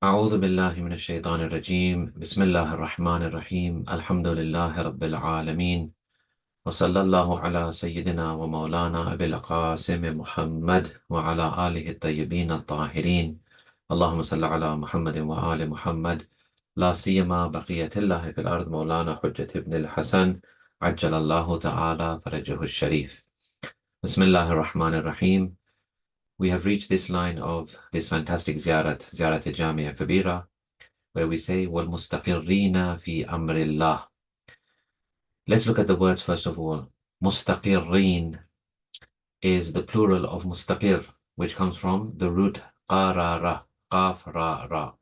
أعوذ بالله من الشيطان الرجيم بسم الله الرحمن الرحيم الحمد لله رب العالمين وصلى الله على سيدنا ومولانا أبي القاسم محمد وعلى آله الطيبين الطاهرين اللهم صل على محمد وآل محمد لا سيما بقية الله في الأرض مولانا حجة ابن الحسن عجل الله تعالى فرجه الشريف بسم الله الرحمن الرحيم. We have reached this line of this fantastic Ziyarat-e-Jamia Kabira, where we say, وَالْمُسْتَقِرِّينَ فِي أَمْرِ اللَّهِ. Let's look at the words first of all. Mustaqirrin is the plural of mustaqir, which comes from the root qarara, qaf ra ra.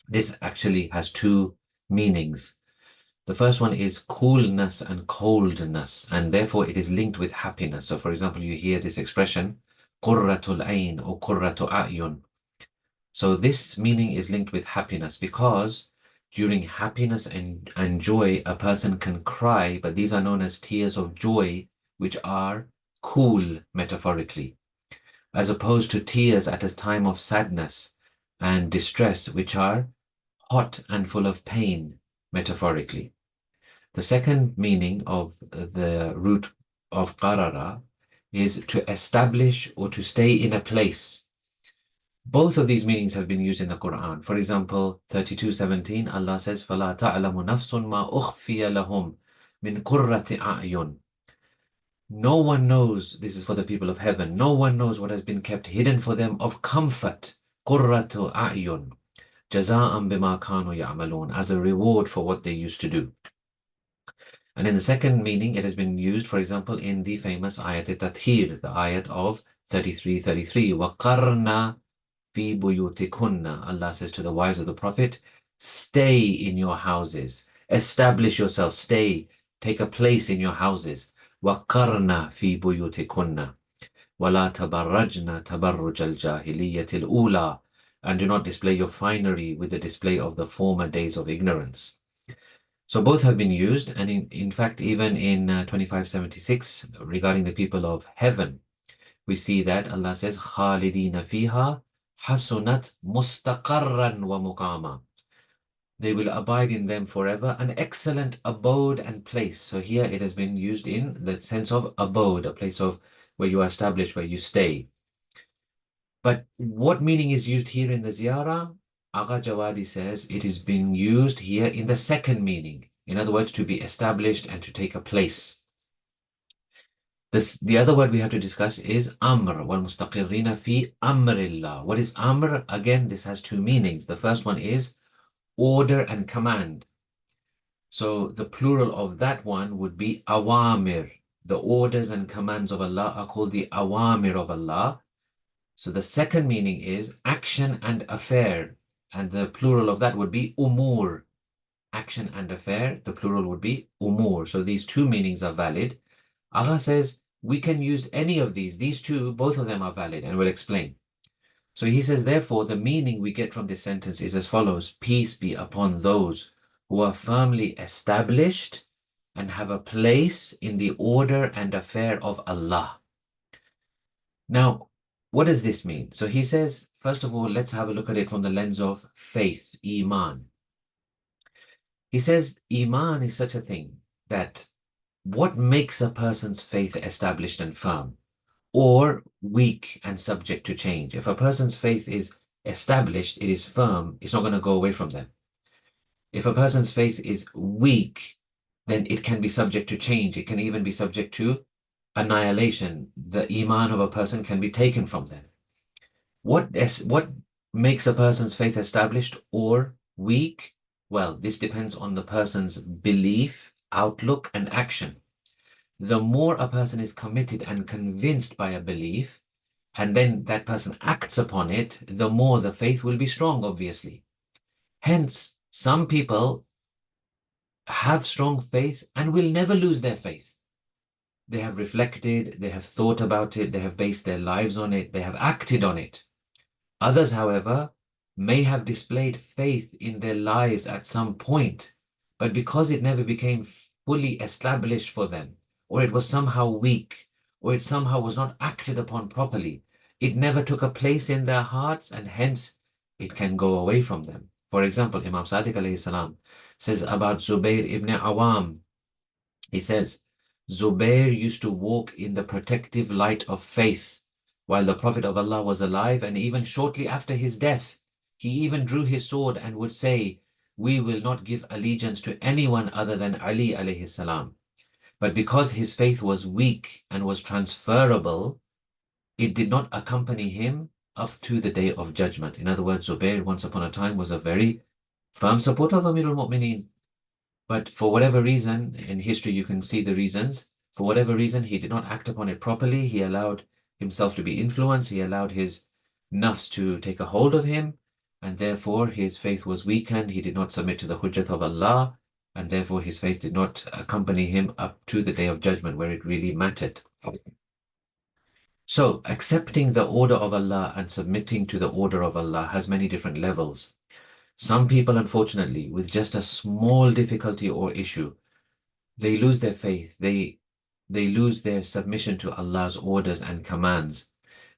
This actually has two meanings. The first one is coolness and coldness, and therefore it is linked with happiness. So for example, you hear this expression, qurratul ayn or qurratu a'yun. So this meaning is linked with happiness because during happiness and joy, a person can cry, but these are known as tears of joy, which are cool metaphorically, as opposed to tears at a time of sadness and distress, which are hot and full of pain metaphorically. The second meaning of the root of qarara is to establish or to stay in a place. Both of these meanings have been used in the Quran. For example, 32:17, Allah says, فَلَا تَعْلَمُ نَفْسٌ مَا أُخْفِيَ لَهُمْ مِنْ قُرَّةِ أَعْيُنٍ. No one knows, this is for the people of heaven, no one knows what has been kept hidden for them of comfort, قُرَّةُ أَعْيُنٍ, جَزَاءً بِمَا كَانُوا يَعْمَلُونَ, as a reward for what they used to do. And in the second meaning, it has been used, for example, in the famous ayat-e-takwiniyah, the ayat of 33:33, وَقَرْنَا fi buyutikunna. Allah says to the wives of the Prophet, stay in your houses, establish yourself, stay, take a place in your houses. وَقَرْنَا fi buyutikunna وَلَا تَبَرَّجْنَا تَبَرُّجَ الْجَاهِلِيَّةِ الْأُولَى, and do not display your finery with the display of the former days of ignorance. So both have been used, and in fact, even in 25:76, regarding the people of heaven, we see that Allah says, خَالِدِينَ فِيهَا حَسُنَتْ مُسْتَقَرًّا وَمُقَامًا. They will abide in them forever, an excellent abode and place. So here it has been used in the sense of abode, a place of where you are established, where you stay. But what meaning is used here in the ziyarah? Agha Javadi says it is being used here in the second meaning. In other words, to be established and to take a place. The other word we have to discuss is amr, wal mustaqirrina fi amrillah. What is amr? Again, this has two meanings. The first one is order and command. So the plural of that one would be awamir. The orders and commands of Allah are called the awamir of Allah. So the second meaning is action and affair, and the plural of that would be umur. Action and affair, the plural would be umur. So these two meanings are valid. Agha says we can use any of these two, both of them are valid, and we'll explain. So he says, therefore, the meaning we get from this sentence is as follows: peace be upon those who are firmly established and have a place in the order and affair of Allah. Now, what does this mean? So he says, first of all, let's have a look at it from the lens of faith, iman. He says, iman is such a thing that what makes a person's faith established and firm, or weak and subject to change? If a person's faith is established, it is firm, it's not going to go away from them. If a person's faith is weak, then it can be subject to change. It can even be subject to annihilation. The iman of a person can be taken from them. What makes a person's faith established or weak? Well, this depends on the person's belief, outlook, and action. The more a person is committed and convinced by a belief, and then that person acts upon it, the more the faith will be strong, obviously. Hence, some people have strong faith and will never lose their faith. They have reflected, they have thought about it, they have based their lives on it, they have acted on it. Others, however, may have displayed faith in their lives at some point, but because it never became fully established for them, or it was somehow weak, or it somehow was not acted upon properly, it never took a place in their hearts, and hence it can go away from them. For example, Imam Sadiq alayhi salam says about Zubayr ibn Awam, he says, Zubayr used to walk in the protective light of faith while the Prophet of Allah was alive, and even shortly after his death, he even drew his sword and would say, we will not give allegiance to anyone other than Ali alayhi salam. But because his faith was weak and was transferable, it did not accompany him up to the day of judgment. In other words, Zubayr once upon a time was a very firm supporter of Amir al-Mu'mineen. But for whatever reason, in history you can see the reasons, for whatever reason he did not act upon it properly. He allowed himself to be influenced, he allowed his nafs to take a hold of him, and therefore his faith was weakened. He did not submit to the hujjat of Allah, and therefore his faith did not accompany him up to the day of judgment where it really mattered. So accepting the order of Allah and submitting to the order of Allah has many different levels. Some people, unfortunately, with just a small difficulty or issue, they lose their faith. They lose their submission to Allah's orders and commands.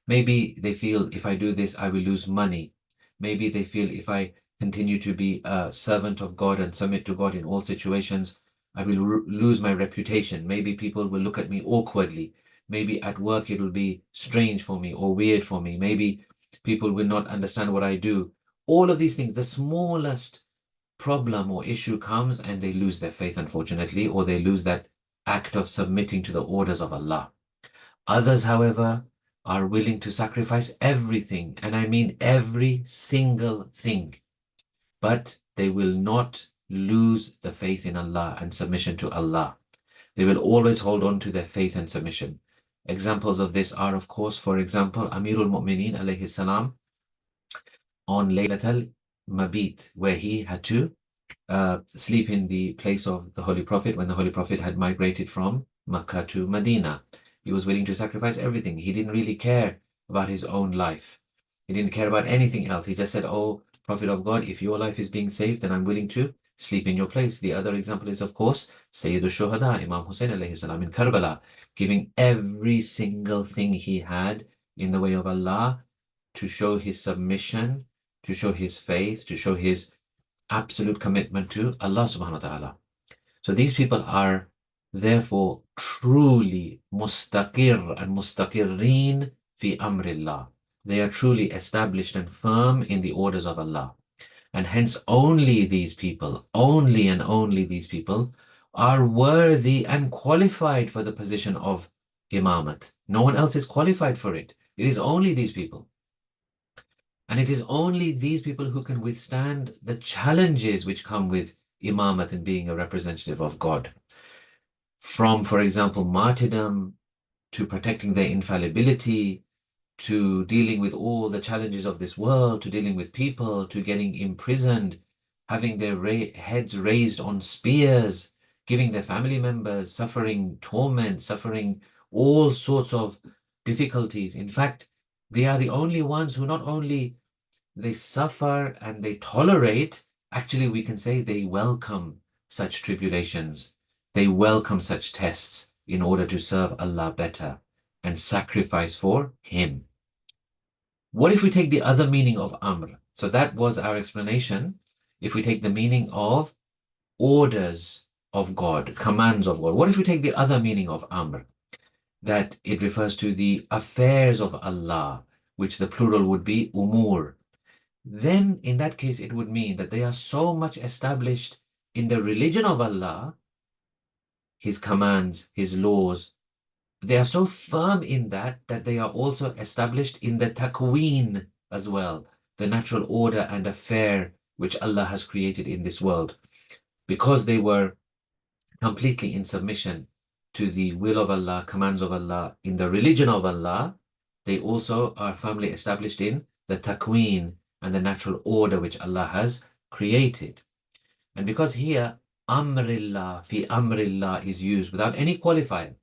Maybe they feel, if I do this, I will lose money. Maybe they feel, if I continue to be a servant of God and submit to God in all situations, I will lose my reputation. Maybe people will look at me awkwardly. Maybe at work it will be strange for me or weird for me. Maybe people will not understand what I do. All of these things, the smallest problem or issue comes and they lose their faith, unfortunately, or they lose that act of submitting to the orders of Allah. Others, however, are willing to sacrifice everything, and I mean every single thing, but they will not lose the faith in Allah and submission to Allah. They will always hold on to their faith and submission. Examples of this are, of course, for example, Amir al-Mu'mineen alayhi salam on laylat al-mabith, where he had to sleep in the place of the Holy Prophet when the Holy Prophet had migrated from Makkah to Medina. He was willing to sacrifice everything. He didn't really care about his own life. He didn't care about anything else. He just said, oh, Prophet of God, if your life is being saved, then I'm willing to sleep in your place. The other example is, of course, Sayyid al-Shuhada, Imam Hussein alayhi salam in Kerbala, giving every single thing he had in the way of Allah to show his submission, to show his faith, to show his absolute commitment to Allah subhanahu wa ta'ala. So these people are therefore truly mustaqir and mustaqirrin fi amrillah. They are truly established and firm in the orders of Allah. And hence only these people, only and only these people are worthy and qualified for the position of imamat. No one else is qualified for it. It is only these people. And it is only these people who can withstand the challenges which come with imamat and being a representative of God. From, for example, martyrdom, to protecting their infallibility, to dealing with all the challenges of this world, to dealing with people, to getting imprisoned, having their heads raised on spears, giving their family members, suffering torment, suffering all sorts of difficulties. In fact, they are the only ones who not only they suffer and they tolerate, actually we can say they welcome such tribulations. They welcome such tests in order to serve Allah better and sacrifice for Him. What if we take the other meaning of Amr? So that was our explanation. If we take the meaning of orders of God, commands of God, what if we take the other meaning of Amr? That it refers to the affairs of Allah, which the plural would be umur. Then in that case it would mean that they are so much established in the religion of Allah, His commands, His laws. They are so firm in that they are also established in the takwin as well, the natural order and affair which Allah has created in this world. Because they were completely in submission to the will of Allah, commands of Allah, in the religion of Allah, they also are firmly established in the takwin and the natural order which Allah has created. And because here amrillah, fi amrillah is used without any qualifier,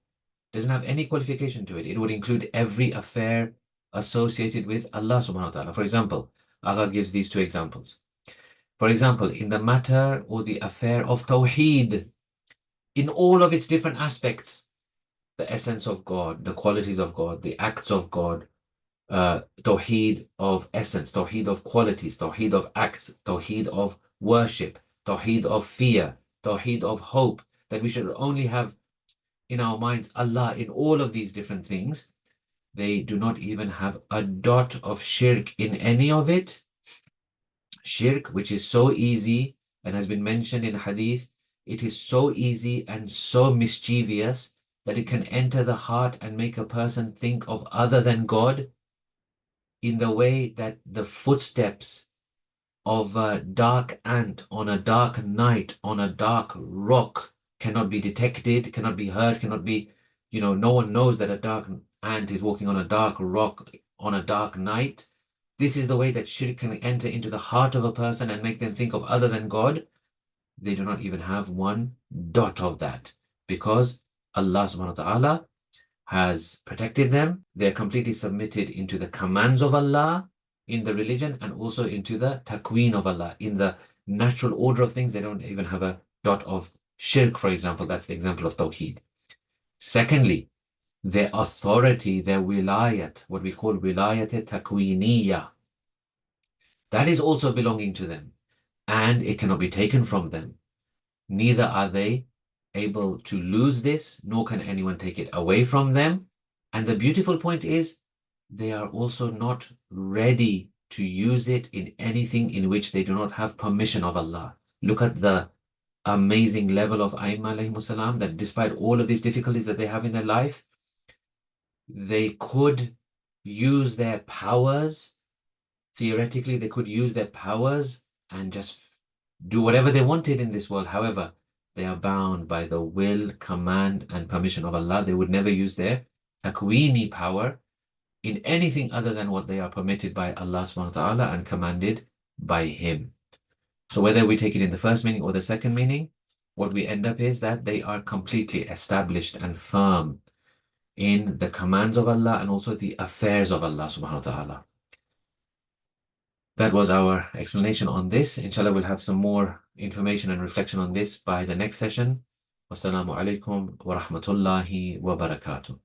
doesn't have any qualification to it, it would include every affair associated with Allah subhanahu wa ta'ala. For example, Agha gives these two examples. For example, in the matter or the affair of Tawhid, in all of its different aspects, the essence of God, the qualities of God, the acts of God, Tawhid of essence, Tawhid of qualities, Tawhid of acts, Tawhid of worship, Tawhid of fear, Tawhid of hope, that we should only have in our minds Allah in all of these different things. They do not even have a dot of shirk in any of it. Shirk, which is so easy and has been mentioned in hadith, it is so easy and so mischievous that it can enter the heart and make a person think of other than God, in the way that the footsteps of a dark ant on a dark night on a dark rock cannot be detected, cannot be heard, cannot be, no one knows that a dark ant is walking on a dark rock on a dark night. This is the way that shirk can enter into the heart of a person and make them think of other than God. They do not even have one dot of that, because Allah subhanahu wa ta'ala has protected them. They're completely submitted into the commands of Allah in the religion, and also into the takwin of Allah in the natural order of things. They don't even have a dot of shirk, for example. That's the example of Tawhid. Secondly, their authority, their wilayat, what we call Wilayat-e-takwiniyah, that is also belonging to them, and it cannot be taken from them. Neither are they able to lose this, nor can anyone take it away from them. And the beautiful point is, they are also not ready to use it in anything in which they do not have permission of Allah. Look at the amazing level of Imam Ali, that despite all of these difficulties that they have in their life, they could use their powers. Theoretically, they could use their powers and just do whatever they wanted in this world. However, they are bound by the will, command, and permission of Allah. They would never use their takwini power in anything other than what they are permitted by Allah subhanahu wa ta'ala and commanded by Him. So whether we take it in the first meaning or the second meaning, what we end up is that they are completely established and firm in the commands of Allah and also the affairs of Allah subhanahu wa ta'ala. That was our explanation on this. Inshallah, we'll have some more information and reflection on this by the next session. Wassalamu alaikum wa rahmatullahi wa barakatuh.